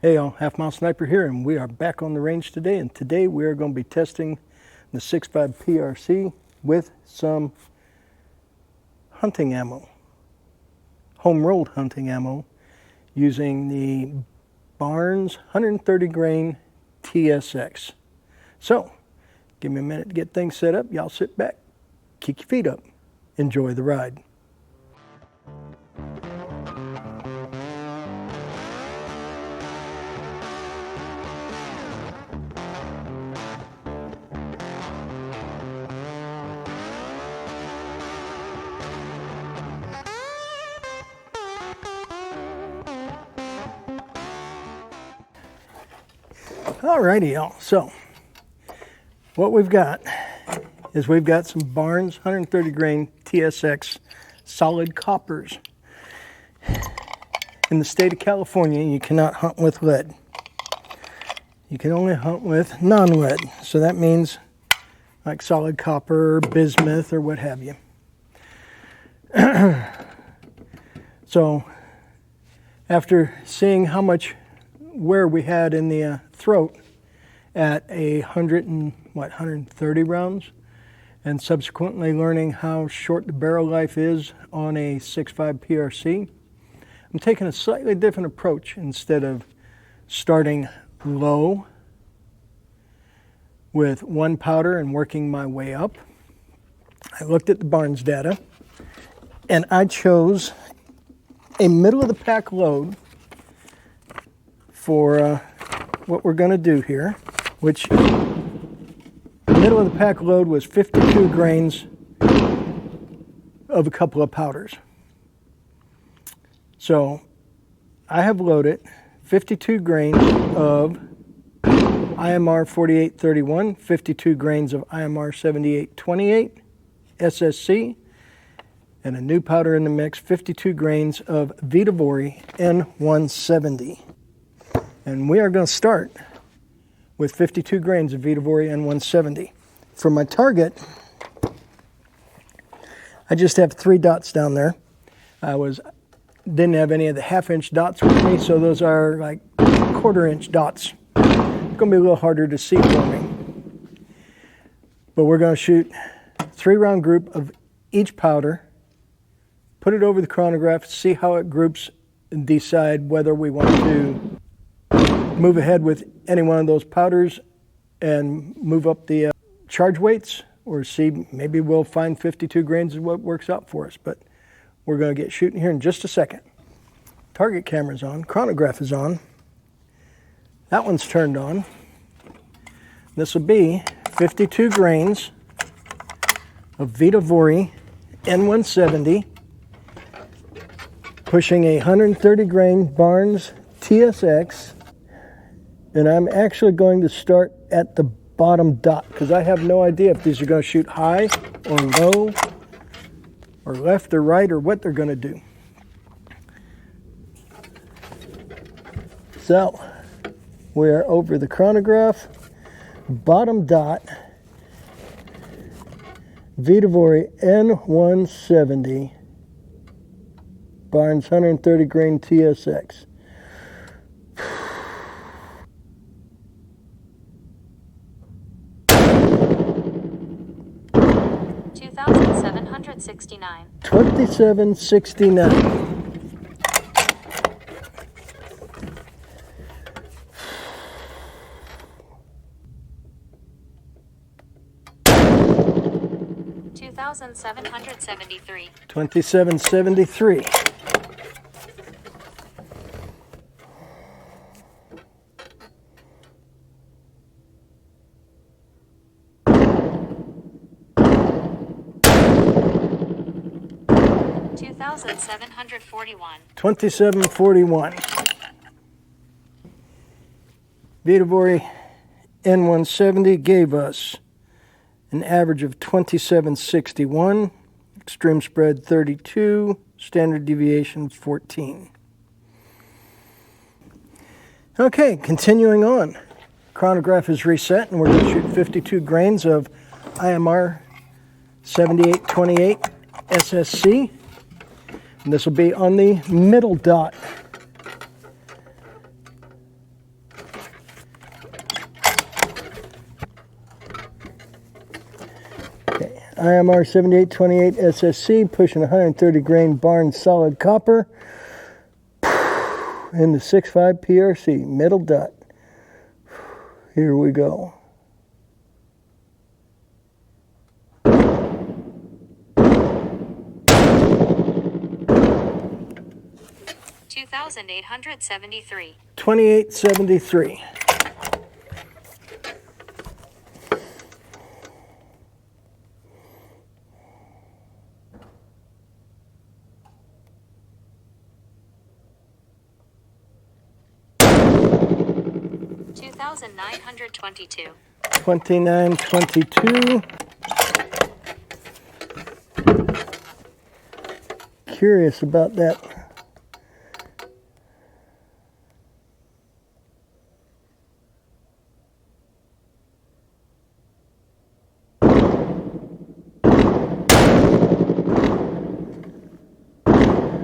Hey y'all, Halfmilesniper here, and we are back on the range today. And today we are going to be testing the 6.5 PRC with some hunting ammo, home-rolled hunting ammo, using the Barnes 130 grain TSX. So, give me a minute to get things set up. Y'all sit back, kick your feet up, enjoy the ride. Alrighty, y'all. So, what we've got is we've got some Barnes 130 grain TSX solid coppers. In the state of California, you cannot hunt with lead. You can only hunt with non-lead. So that means like solid copper, bismuth, or what have you. So, after seeing how much wear we had in the throat at 130 rounds, and subsequently learning how short the barrel life is on a 6.5 PRC, I'm taking a slightly different approach. Instead of starting low with one powder and working my way up, I looked at the Barnes data and I chose a middle of the pack load for what we're going to do here, which the middle of the pack load was 52 grains of a couple of powders. So I have loaded 52 grains of IMR 4831, 52 grains of IMR 7828 SSC, and a new powder in the mix, 52 grains of Vitavouri N170. And we are going to start with 52 grains of Vitavouri N170. For my target, I just have 3 dots down there. Didn't have any of the half-inch dots with me, so those are like quarter-inch dots. It's going to be a little harder to see for me. But we're going to shoot 3-round group of each powder, put it over the chronograph, see how it groups, and decide whether we want to move ahead with any one of those powders and move up the charge weights, or see maybe we'll find 52 grains is what works out for us. But we're going to get shooting here in just a second. Target camera's on, chronograph is on, that one's turned on. This will be 52 grains of Vitavouri N170, pushing a 130 grain Barnes TSX. And I'm actually going to start at the bottom dot, because I have no idea if these are going to shoot high or low or left or right or what they're going to do. So we're over the chronograph, bottom dot, Vitavouri N170, Barnes 130 grain TSX. 2769. 2769. $2,773. 2773. $2,741. 2741. Vitavouri N170 gave us an average of 2761, extreme spread 32, standard deviation 14. Okay, continuing on. Chronograph is reset, and we're going to shoot 52 grains of IMR 7828 SSC. And this will be on the middle dot. IMR 7828 SSC pushing 130 grain Barnes solid copper in the 6.5 PRC, middle dot. Here we go. $2,873. 2873. $2,922. 2922. Curious about that.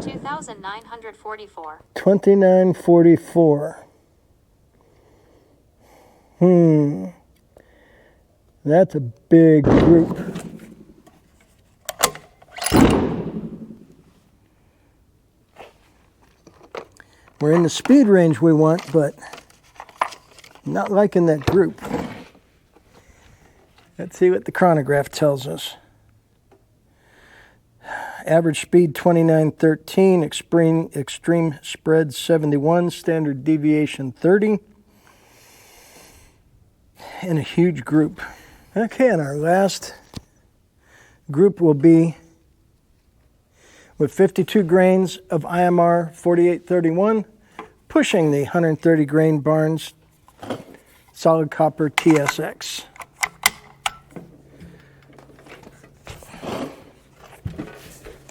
$2,944. 2944. That's a big group. We're in the speed range we want, but not liking that group. Let's see what the chronograph tells us. Average speed 2913, extreme spread 71, standard deviation 30, and a huge group. Okay, and our last group will be with 52 grains of IMR 4831, pushing the 130 grain Barnes solid copper TSX.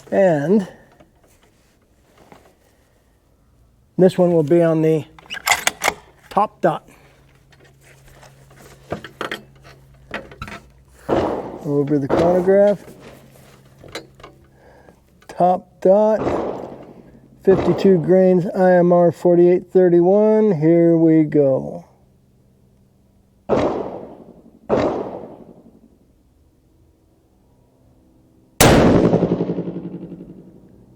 And this one will be on the top dot. Over the chronograph. Top dot. 52 grains IMR 4831. Here we go.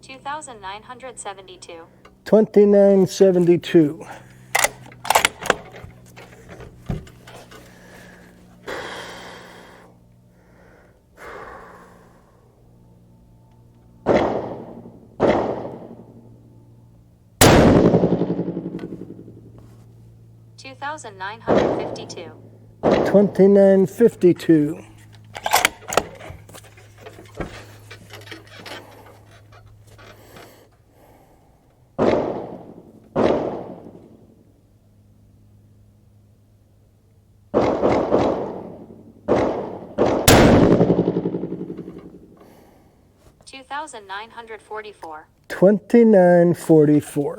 $2,972. 2972. $2,952. 2952. $2,944. 2944.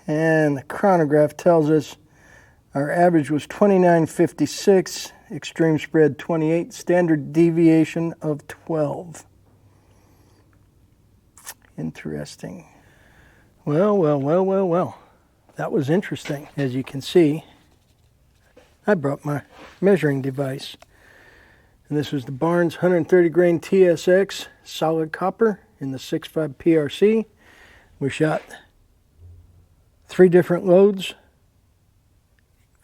And the chronograph tells us our average was 2956, extreme spread 28, standard deviation of 12. Interesting. Well. That was interesting. As you can see, I brought my measuring device. And this was the Barnes 130 grain TSX solid copper in the 6.5 PRC. We shot 3 different loads.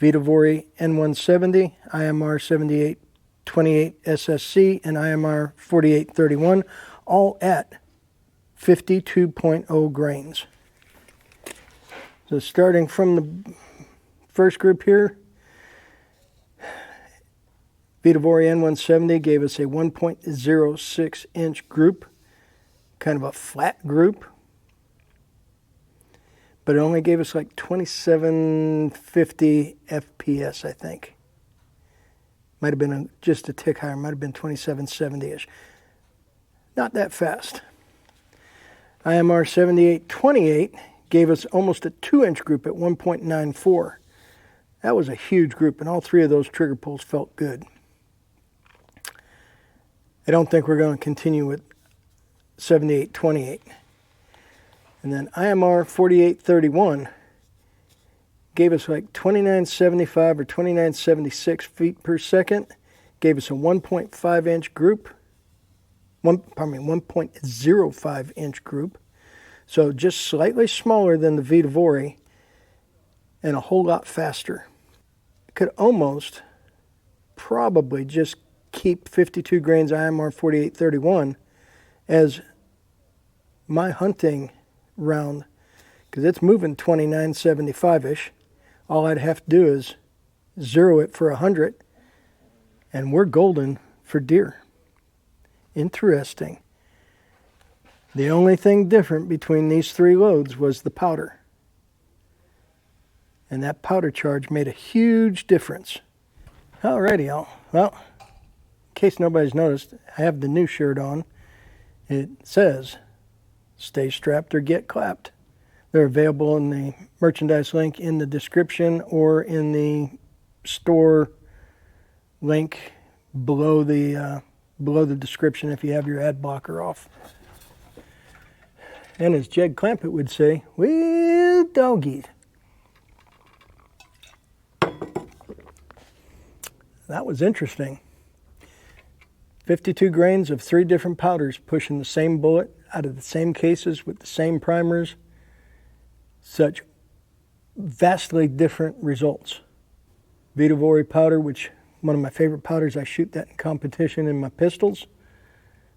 Vitavouri N170, IMR 7828 SSC, and IMR 4831, all at 52.0 grains. So starting from the first group here, Vitavouri N170 gave us a 1.06 inch group, kind of a flat group, but it only gave us like 2750 FPS, I think. Might have been just a tick higher, might have been 2770-ish. Not that fast. IMR 7828 gave us almost a 2-inch group at 1.94. That was a huge group, and all 3 of those trigger pulls felt good. I don't think we're going to continue with 7828. And then IMR 4831 gave us like 2975 or 2976 feet per second. Gave us a 1.5 inch group. 1.05 inch group. So just slightly smaller than the Vitavouri and a whole lot faster. Could almost probably just keep 52 grains IMR 4831 as my hunting round, because it's moving 2975-ish. All I'd have to do is zero it for 100 and we're golden for deer. Interesting. The only thing different between these three loads was the powder. And that powder charge made a huge difference. Alrighty, y'all. Well, in case nobody's noticed, I have the new shirt on. It says, "Stay strapped or get clapped." They're available in the merchandise link in the description or in the store link below the description if you have your ad blocker off. And as Jed Clampett would say, "Well, doggies." That was interesting. 52 grains of 3 different powders pushing the same bullet out of the same cases with the same primers. Such vastly different results. Vitavouri powder, which one of my favorite powders, I shoot that in competition in my pistols.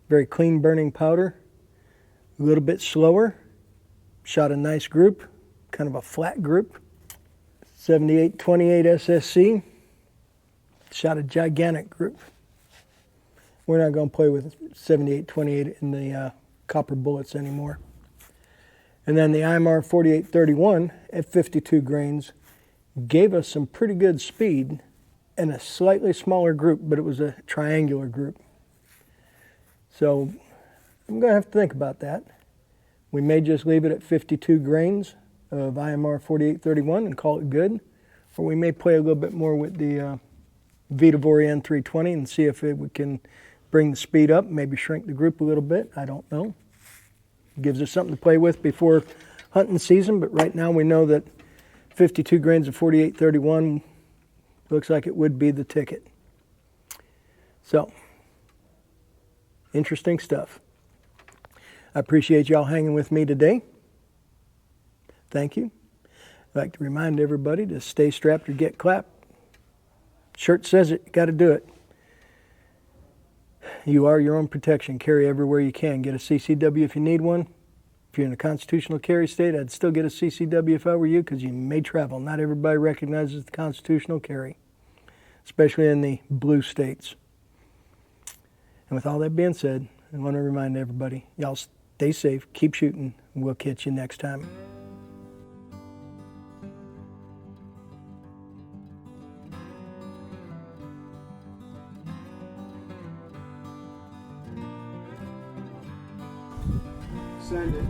Very clean burning powder. A little bit slower. Shot a nice group, kind of a flat group. 7828 SSC. Shot a gigantic group. We're not going to play with 7828 in the copper bullets anymore. And then the IMR 4831 at 52 grains gave us some pretty good speed and a slightly smaller group, but it was a triangular group. So I'm going to have to think about that. We may just leave it at 52 grains of IMR 4831 and call it good, or we may play a little bit more with the Vitavouri N320 and see if we can bring the speed up, maybe shrink the group a little bit. I don't know. It gives us something to play with before hunting season, but right now we know that 52 grains of 4831 looks like it would be the ticket. So, interesting stuff. I appreciate y'all hanging with me today. Thank you. I'd like to remind everybody to stay strapped or get clapped. Shirt says it, you got to do it. You are your own protection. Carry everywhere you can. Get a CCW if you need one. If you're in a constitutional carry state, I'd still get a CCW if I were you, because you may travel. Not everybody recognizes the constitutional carry, especially in the blue states. And with all that being said, I want to remind everybody, y'all stay safe, keep shooting, and we'll catch you next time. Send it.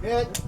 Hit.